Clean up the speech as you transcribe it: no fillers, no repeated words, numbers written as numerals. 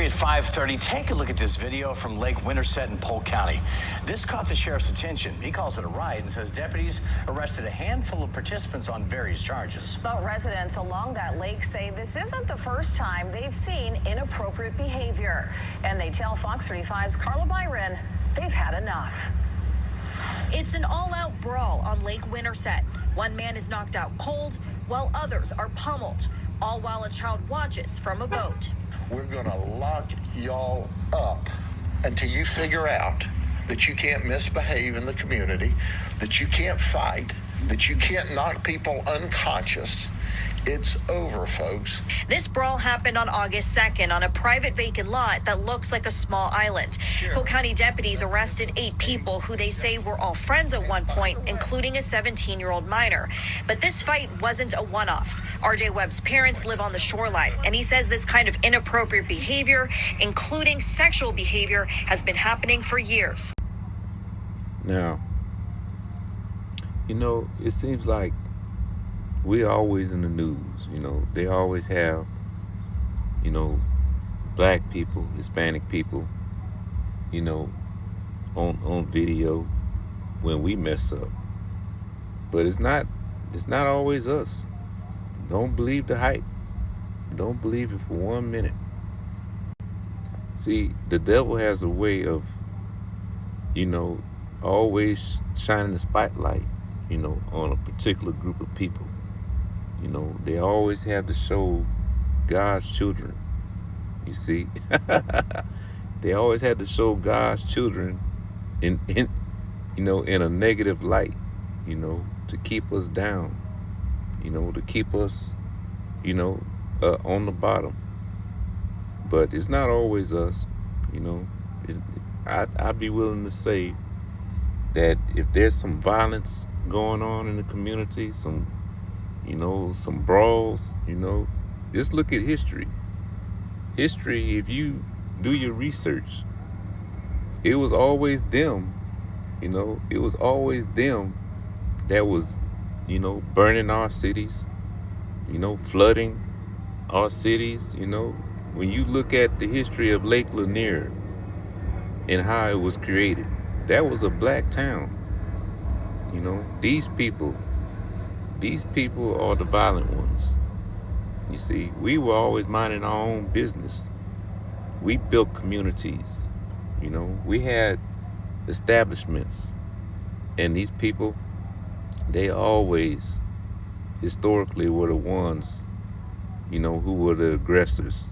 at 5:30. Take a look at this video from Lake Winterset in Polk County. This caught the sheriff's attention. He calls it a riot and says deputies arrested a handful of participants on various charges. But residents along that lake say this isn't the first time they've seen inappropriate behavior. And they tell Fox 35's Carla Byron they've had enough. It's an all-out brawl on Lake Winterset. One man is knocked out cold, while others are pummeled, all while a child watches from a boat. We're gonna lock y'all up until you figure out that you can't misbehave in the community, that you can't fight, that you can't knock people unconscious. It's over, folks. This brawl happened on August 2nd on a private vacant lot that looks like a small island. Polk County deputies arrested 8 people who they say were all friends at one point, including a 17-year-old minor. But this fight wasn't a one-off. RJ Webb's parents live on the shoreline, and he says this kind of inappropriate behavior, including sexual behavior, has been happening for years. Now, it seems like we're always in the news. They always have, black people, Hispanic people, on video when we mess up. But it's not always us. Don't believe the hype. Don't believe it for 1 minute. See, the devil has a way of, always shining the spotlight, on a particular group of people. They always have to show God's children. You see, they always had to show God's children in a negative light. To keep us down. To keep us, on the bottom. But it's not always us. I'd be willing to say that if there's some violence going on in the community, some brawls, just look at history. History, if you do your research, it was always them, it was always them that was, burning our cities, flooding our cities, When you look at the history of Lake Lanier and how it was created, that was a black town. These people are the violent ones. You see, we were always minding our own business. We built communities. We had establishments. And these people, they always, historically, were the ones, who were the aggressors.